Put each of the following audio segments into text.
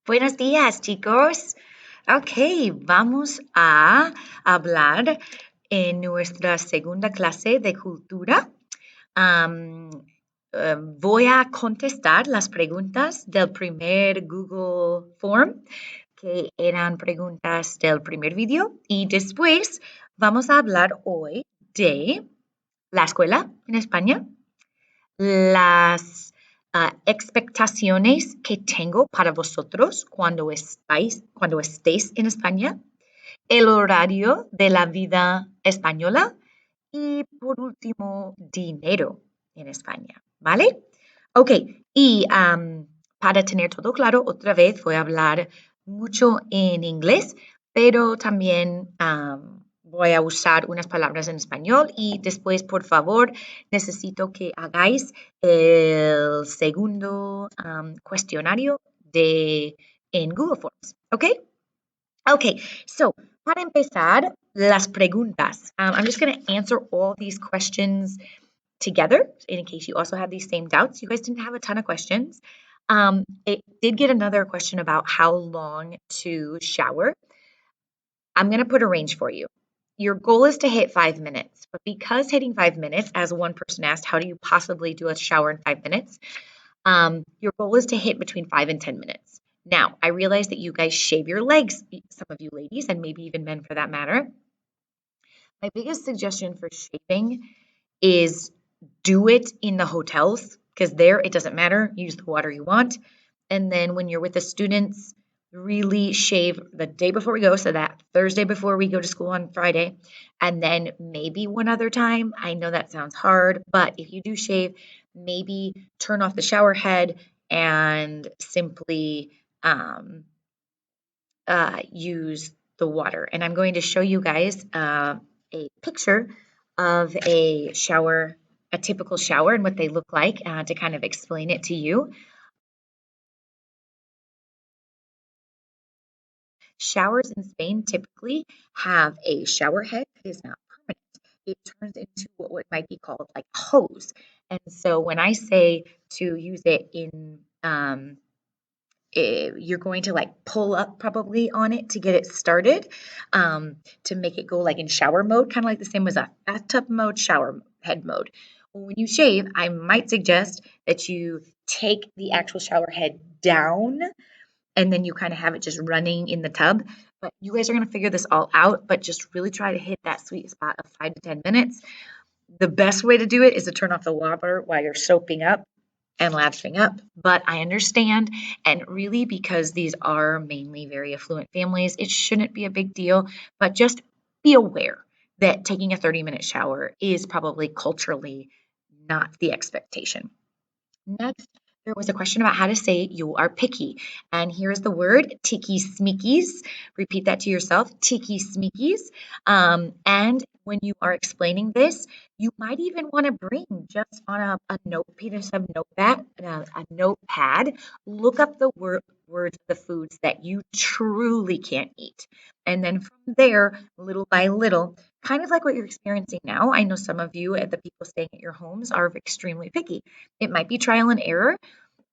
Buenos días, chicos. Ok, vamos a hablar en nuestra segunda clase de cultura. Am, Voy a contestar las preguntas del primer Google Form, que eran preguntas del primer vídeo, y después vamos a hablar hoy de la escuela en España, las expectaciones que tengo para vosotros cuando estéis en España, el horario de la vida española y por último, dinero en España, ¿vale? Ok, y para tener todo claro, otra vez voy a hablar mucho en inglés, pero también voy a usar unas palabras en español y después, por favor, necesito que hagáis el segundo cuestionario en Google Forms, ¿ok? Okay, so para empezar, las preguntas. I'm just going to answer all these questions together in case you also have these same doubts. You guys didn't have a ton of questions. It did get another question about how long to shower. I'm going to put a range for you. Your goal is to hit 5 minutes, but because hitting 5 minutes, as one person asked, how do you possibly do a shower in 5 minutes? Your goal is to hit between 5 and 10 minutes. Now, I realize that you guys shave your legs, some of you ladies, and maybe even men for that matter. My biggest suggestion for shaving is do it in the hotels because there it doesn't matter. Use the water you want. And then when you're with the students, really shave the day before we go, so that Thursday before we go to school on Friday, and then maybe one other time. I know that sounds hard, but if you do shave, maybe turn off the shower head and simply use the water. And I'm going to show you guys a picture of a shower, a typical shower, and what they look like to kind of explain it to you. Showers in Spain typically have a shower head that is not permanent. It turns into what might be called like a hose. And so when I say to use it you're going to like pull up probably on it to get it started to make it go like in shower mode, kind of like the same as a bathtub mode, shower head mode. When you shave, I might suggest that you take the actual shower head down and then you kind of have it just running in the tub. But you guys are going to figure this all out, but just really try to hit that sweet spot of 5 to 10 minutes. The best way to do it is to turn off the water while you're soaping up and latching up, but I understand, and really because these are mainly very affluent families, it shouldn't be a big deal, but just be aware that taking a 30-minute shower is probably culturally not the expectation. Next, there was a question about how to say you are picky. And here's the word tiki-smikies. Repeat that to yourself, tiki-smikies. And when you are explaining this, you might even want to bring just on a piece of notepad, look up the words of the foods that you truly can't eat. And then from there, little by little, kind of like what you're experiencing now. I know some of you, the people staying at your homes, are extremely picky. It might be trial and error,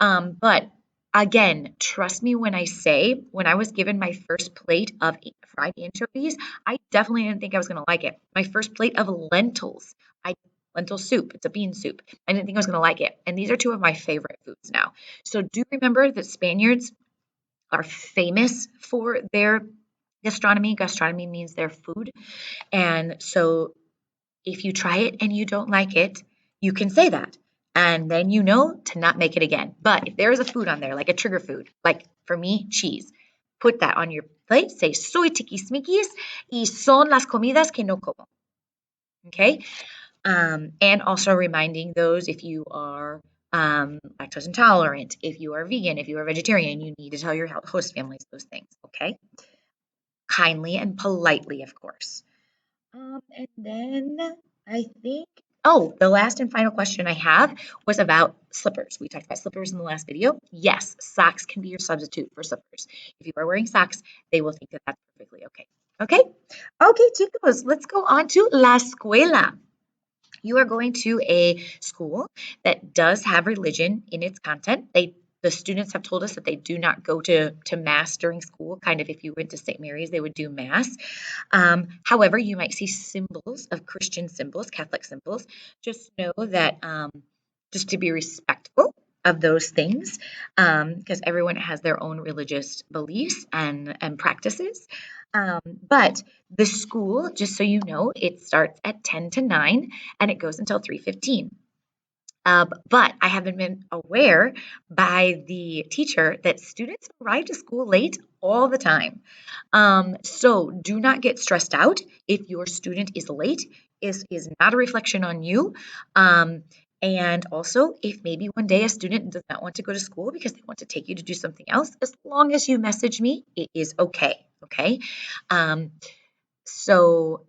but again, trust me when I say, when I was given my first plate of fried anchovies, I definitely didn't think I was going to like it. My first plate of lentil soup, it's a bean soup. I didn't think I was going to like it. And these are two of my favorite foods now. So do remember that Spaniards are famous for their gastronomy. Gastronomy means their food. And so if you try it and you don't like it, you can say that. And then you know to not make it again. But if there is a food on there, like a trigger food, like for me, cheese, put that on your plate. Say, soy tiquismiquis y son las comidas que no como. Okay? And also reminding those if you are lactose intolerant, if you are vegan, if you are vegetarian, you need to tell your host families those things. Okay? Kindly and politely, of course. And then I think, oh, the last and final question I have was about slippers. We talked about slippers in the last video. Yes, socks can be your substitute for slippers. If you are wearing socks, they will think that that's perfectly okay. Okay? Okay, chicos, let's go on to la escuela. You are going to a school that does have religion in its content. The The students have told us that they do not go to Mass during school. Kind of if you went to St. Mary's, they would do Mass. However, you might see symbols of Christian symbols, Catholic symbols. Just know that just to be respectful of those things, because everyone has their own religious beliefs and practices. But the school, just so you know, it starts at 10 to 9 and it goes until 3:15. But I have been aware by the teacher that students arrive to school late all the time. So do not get stressed out if your student is late. Is not a reflection on you. And also, if maybe one day a student does not want to go to school because they want to take you to do something else, as long as you message me, it is okay. Okay. So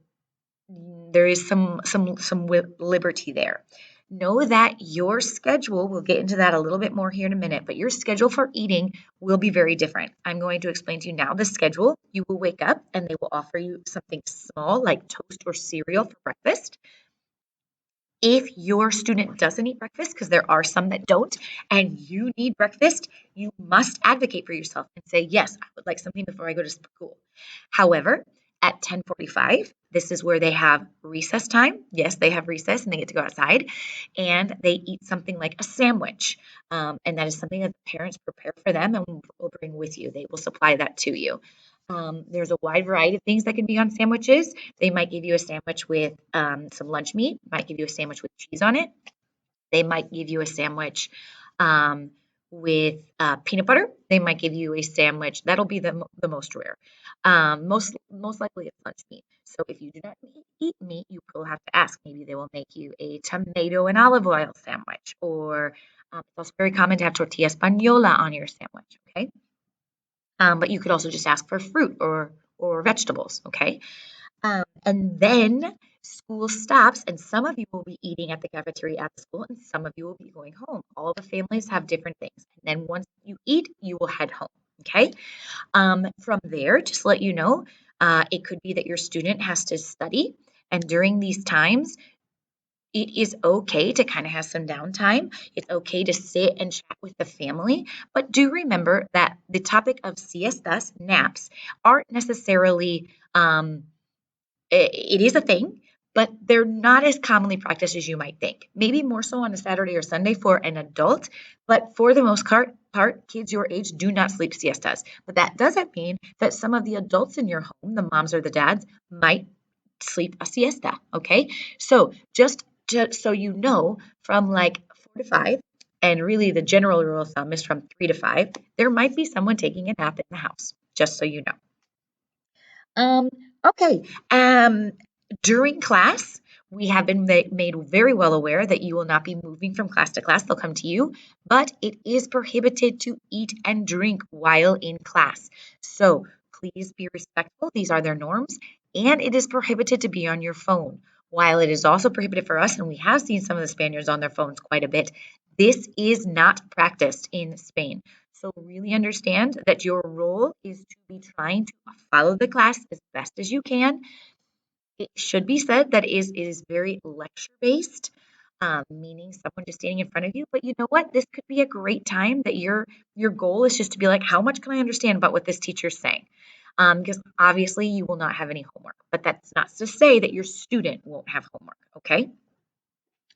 there is some liberty there. Know that your schedule, we'll get into that a little bit more here in a minute, but your schedule for eating will be very different. I'm going to explain to you now the schedule. You will wake up and they will offer you something small like toast or cereal for breakfast. If your student doesn't eat breakfast, because there are some that don't, and you need breakfast, you must advocate for yourself and say, yes, I would like something before I go to school. However, at 10:45, this is where they have recess time. Yes, they have recess and they get to go outside and they eat something like a sandwich. And that is something that the parents prepare for them and will bring with you. They will supply that to you. There's a wide variety of things that can be on sandwiches. They might give you a sandwich with some lunch meat, might give you a sandwich with cheese on it. They might give you a sandwich with peanut butter. They might give you a sandwich. That'll be the most rare. Most likely it's lunch meat. So if you do not eat meat, you will have to ask. Maybe they will make you a tomato and olive oil sandwich, or it's also very common to have tortilla española on your sandwich. Okay. But you could also just ask for fruit or vegetables, okay? And then school stops, and some of you will be eating at the cafeteria at the school, and some of you will be going home. All the families have different things. And then once you eat, you will head home, okay? From there, just let you know, it could be that your student has to study, and during these times, it is okay to kind of have some downtime. It's okay to sit and chat with the family, but do remember that the topic of siestas, naps, aren't necessarily, it is a thing, but they're not as commonly practiced as you might think. Maybe more so on a Saturday or Sunday for an adult, but for the most part, kids your age do not sleep siestas. But that doesn't mean that some of the adults in your home, the moms or the dads, might sleep a siesta, okay? So just so you know, from like 4 to 5, and really the general rule of thumb is from 3 to 5, there might be someone taking a nap in the house, just so you know. Okay. During class, we have been made very well aware that you will not be moving from class to class. They'll come to you, but it is prohibited to eat and drink while in class. So please be respectful. These are their norms, and it is prohibited to be on your phone. While it is also prohibited for us, and we have seen some of the Spaniards on their phones quite a bit, this is not practiced in Spain. So really understand that your role is to be trying to follow the class as best as you can. It should be said that it is very lecture based, meaning someone just standing in front of you. But you know what? This could be a great time that your goal is just to be like, how much can I understand about what this teacher's saying? Because obviously you will not have any homework, but that's not to say that your student won't have homework. Okay.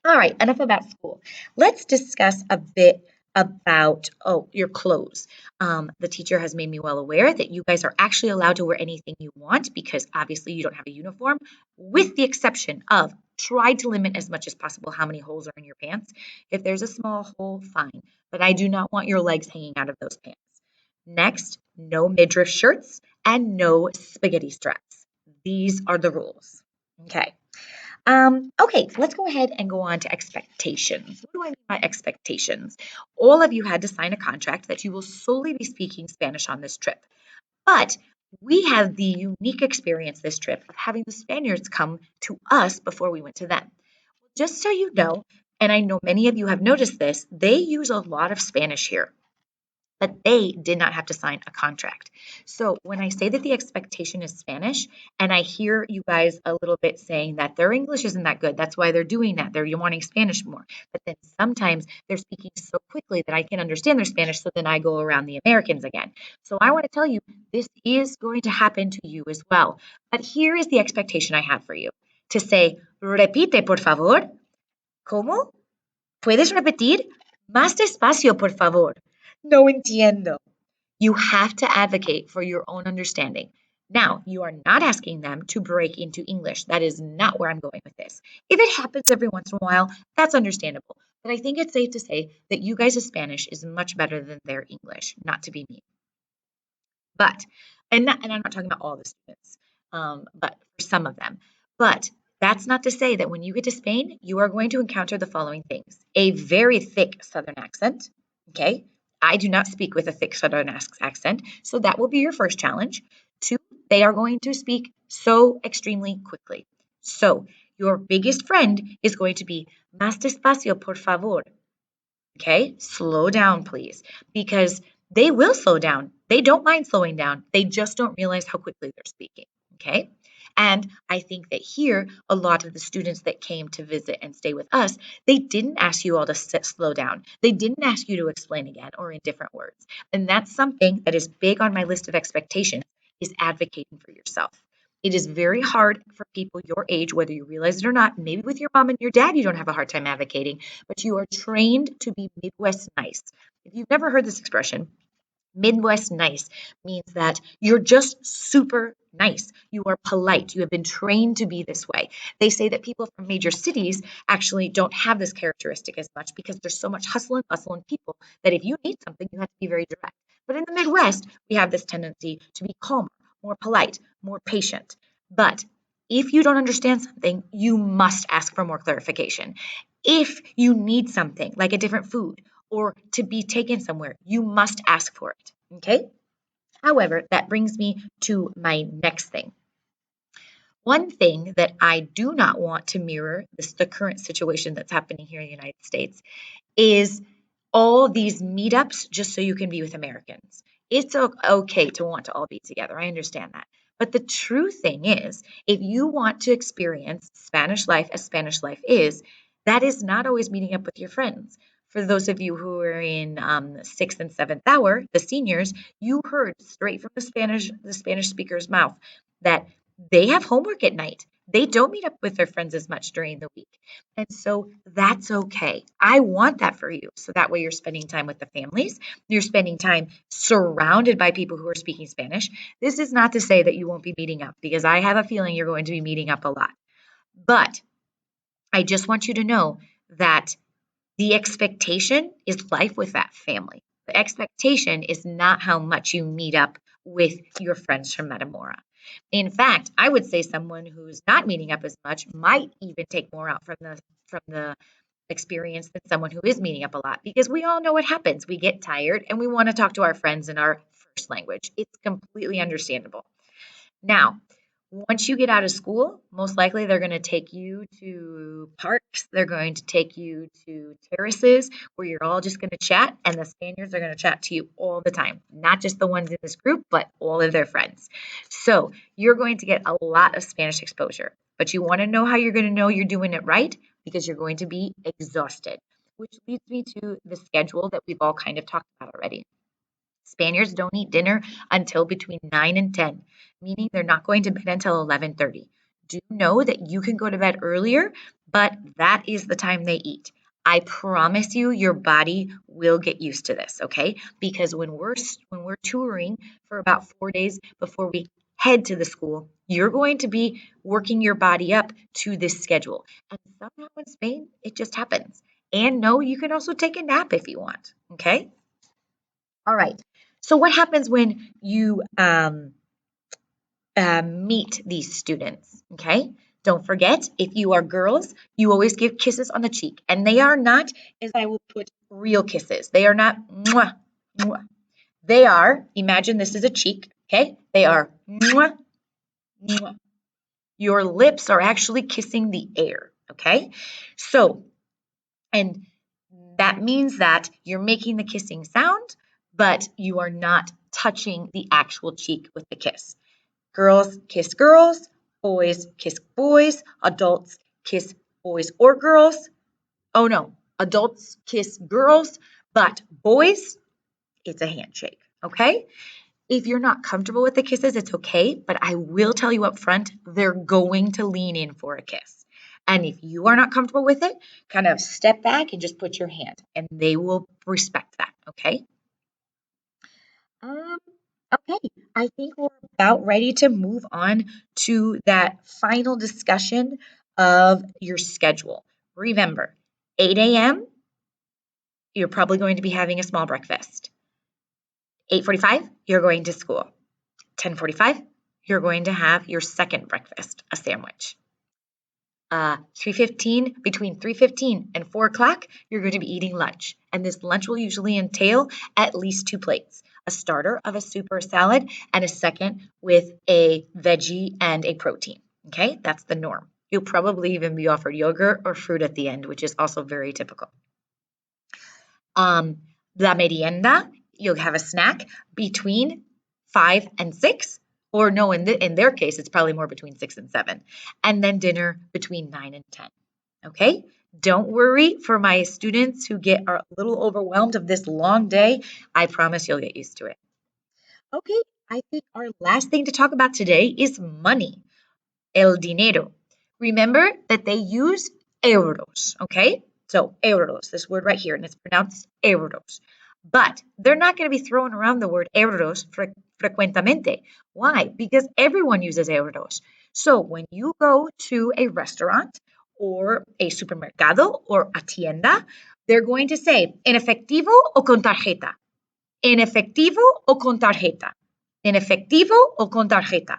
All right, enough about school. Let's discuss a bit about your clothes. The teacher has made me well aware that you guys are actually allowed to wear anything you want because obviously you don't have a uniform, with the exception of try to limit as much as possible how many holes are in your pants. If there's a small hole, fine, but I do not want your legs hanging out of those pants. Next, no midriff shirts and no spaghetti straps. These are the rules. Okay. Okay, let's go ahead and go on to expectations. What do I mean by expectations? All of you had to sign a contract that you will solely be speaking Spanish on this trip. But we had the unique experience this trip of having the Spaniards come to us before we went to them. Just so you know, and I know many of you have noticed this, they use a lot of Spanish here. but they did not have to sign a contract. So when I say that the expectation is Spanish, and I hear you guys a little bit saying that their English isn't that good, that's why they're doing that, they're wanting Spanish more. But then sometimes they're speaking so quickly that I can understand their Spanish, so then I go around the Americans again. So I want to tell you, this is going to happen to you as well. But here is the expectation I have for you. To say, repite, por favor. ¿Cómo? ¿Puedes repetir? Más despacio, por favor. No entiendo. You have to advocate for your own understanding. Now, you are not asking them to break into English. That is not where I'm going with this. If it happens every once in a while, that's understandable. But I think it's safe to say that you guys' Spanish is much better than their English, not to be mean. But, and I'm not talking about all the students, but for some of them. But that's not to say that when you get to Spain, you are going to encounter the following things: a very thick Southern accent. Okay. I do not speak with a thick Southern accent, so that will be your first challenge. Two, they are going to speak so extremely quickly. So your biggest friend is going to be más despacio, por favor. Okay, slow down, please, because they will slow down. They don't mind slowing down. They just don't realize how quickly they're speaking. Okay. And I think that here, a lot of the students that came to visit and stay with us, they didn't ask you all to slow down. They didn't ask you to explain again or in different words. And that's something that is big on my list of expectations, is advocating for yourself. It is very hard for people your age, whether you realize it or not. Maybe with your mom and your dad, you don't have a hard time advocating, but you are trained to be Midwest nice. If you've never heard this expression, Midwest nice means that you're just super nice. You are polite. You have been trained to be this way. They say that people from major cities actually don't have this characteristic as much because there's so much hustle and bustle in people that if you need something, you have to be very direct. But in the Midwest, we have this tendency to be calmer, more polite, more patient. But if you don't understand something, you must ask for more clarification. If you need something like a different food or to be taken somewhere, you must ask for it. Okay? However, that brings me to my next thing. One thing that I do not want to mirror, the current situation that's happening here in the United States, is all these meetups just so you can be with Americans. It's okay to want to all be together. I understand that. But the true thing is, if you want to experience Spanish life as Spanish life is, that is not always meeting up with your friends. For those of you who are in sixth and seventh hour, the seniors, you heard straight from the Spanish speaker's mouth that they have homework at night. They don't meet up with their friends as much during the week. And so that's okay. I want that for you. So that way you're spending time with the families. You're spending time surrounded by people who are speaking Spanish. This is not to say that you won't be meeting up, because I have a feeling you're going to be meeting up a lot. But I just want you to know that the expectation is life with that family. The expectation is not how much you meet up with your friends from Metamora. In fact, I would say someone who's not meeting up as much might even take more out from the experience than someone who is meeting up a lot, because we all know what happens. We get tired and we want to talk to our friends in our first language. It's completely understandable. Now, once you get out of school, most likely they're going to take you to parks. They're going to take you to terraces where you're all just going to chat, and the Spaniards are going to chat to you all the time, not just the ones in this group, but all of their friends. So you're going to get a lot of Spanish exposure, but you want to know how you're going to know you're doing it right, because you're going to be exhausted, which leads me to the schedule that we've all kind of talked about already. Spaniards don't eat dinner until between 9 and 10, meaning they're not going to bed until 11:30. Do know that you can go to bed earlier, but that is the time they eat. I promise you, your body will get used to this, okay? Because when we're touring for about 4 days before we head to the school, you're going to be working your body up to this schedule. And somehow in Spain, it just happens. And no, you can also take a nap if you want, okay? All right. So what happens when you meet these students? Okay. Don't forget, if you are girls, you always give kisses on the cheek. And they are not, as I will put, real kisses. They are not mwah, mwah. They are, imagine this is a cheek. Okay. They are mwah, mwah. Your lips are actually kissing the air. Okay. So, and that means that you're making the kissing sound, but you are not touching the actual cheek with the kiss. Girls kiss girls, boys kiss boys, adults kiss boys or girls. Oh no, adults kiss girls, but boys, it's a handshake, okay? If you're not comfortable with the kisses, it's okay, but I will tell you up front, they're going to lean in for a kiss. And if you are not comfortable with it, kind of step back and just put your hand, and they will respect that, okay? Um, okay, I think we're about ready to move on to that final discussion of your schedule. Remember, 8 a.m., you're probably going to be having a small breakfast. 8:45, you're going to school. 10:45, you're going to have your second breakfast, a sandwich. 3:15, between 3:15 and 4 o'clock, you're going to be eating lunch. And this lunch will usually entail at least 2 plates, a starter of a soup or salad, and a second with a veggie and a protein. Okay, that's the norm. You'll probably even be offered yogurt or fruit at the end, which is also very typical. La merienda, you'll have a snack between 5 and 6, or no, in their case, it's probably more between 6 and 7, and then dinner between 9 and 10. Okay? Don't worry for my students who get a little overwhelmed of this long day. I promise you'll get used to it. Okay, I think our last thing to talk about today is money, el dinero. Remember that they use euros, okay? So euros, this word right here, and it's pronounced euros. But they're not going to be throwing around the word euros frecuentemente. Why? Because everyone uses euros. So when you go to a restaurant or a supermercado or a tienda, they're going to say, ¿en efectivo o con tarjeta? ¿En efectivo o con tarjeta? ¿En efectivo o con tarjeta?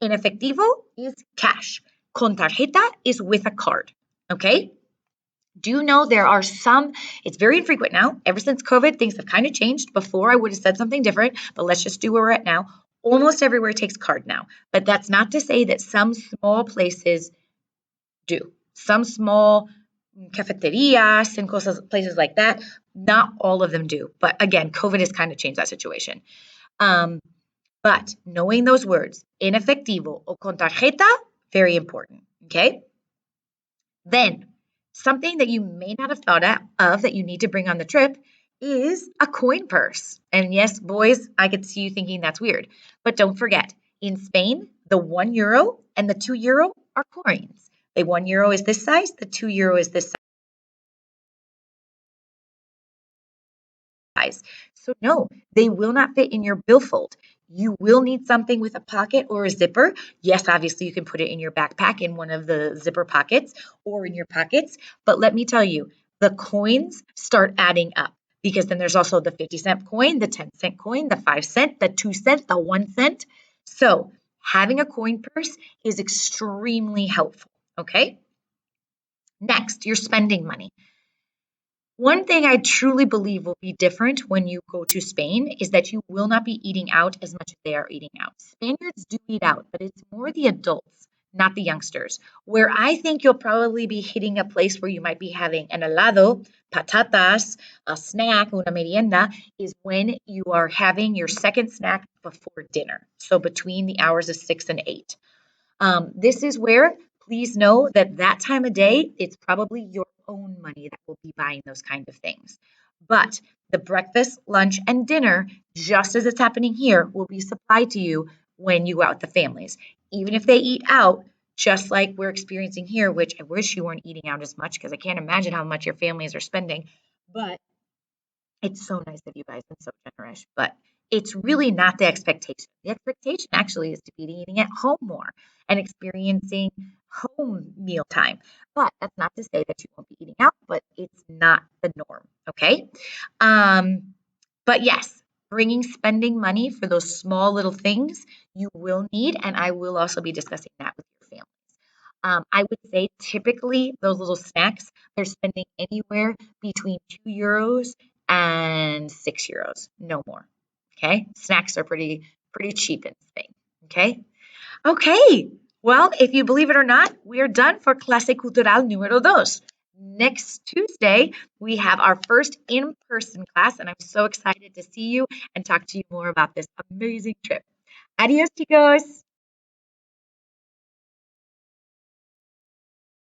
En efectivo is cash. Con tarjeta is with a card. Okay? Do you know there are some, it's very infrequent now. Ever since COVID, things have kind of changed. Before, I would have said something different, but let's just do where we're at now. Almost everywhere takes card now. But that's not to say that some small places do. Some small cafeterias and places like that, not all of them do. But again, COVID has kind of changed that situation. But knowing those words, en efectivo o con tarjeta, very important, okay? Then, something that you may not have thought of that you need to bring on the trip is a coin purse. And yes, boys, I could see you thinking that's weird. But don't forget, in Spain, the €1 and the €2 are coins. The €1 is this size, the €2 is this size. So no, they will not fit in your billfold. You will need something with a pocket or a zipper. Yes, obviously you can put it in your backpack in one of the zipper pockets or in your pockets. But let me tell you, the coins start adding up because then there's also the 50-cent coin, the 10-cent coin, the 5-cent, the 2-cent, the 1 cent. So having a coin purse is extremely helpful, okay? Next, your spending money. One thing I truly believe will be different when you go to Spain is that you will not be eating out as much as they are eating out. Spaniards do eat out, but it's more the adults, not the youngsters. Where I think you'll probably be hitting a place where you might be having an helado, patatas, a snack, una merienda, is when you are having your second snack before dinner. So between the hours of 6 and 8. This is where, please know that that time of day, it's probably your own money that will be buying those kind of things. But the breakfast, lunch, and dinner, just as it's happening here, will be supplied to you when you go out with the families. Even if they eat out, just like we're experiencing here, which I wish you weren't eating out as much because I can't imagine how much your families are spending. But it's so nice of you guys and so generous, but it's really not the expectation. The expectation actually is to be eating at home more and experiencing home meal time. But that's not to say that you won't be eating out, but it's not the norm, okay? But yes, bringing spending money for those small little things you will need, and I will also be discussing that with your family. I would say typically those little snacks, they're spending anywhere between €2 and €6, no more. Okay, snacks are pretty cheap in Spain. Okay, okay. Well, if you believe it or not, we are done for Clase Cultural número 2. next Tuesday, we have our first in-person class, and I'm so excited to see you and talk to you more about this amazing trip. Adios, chicos.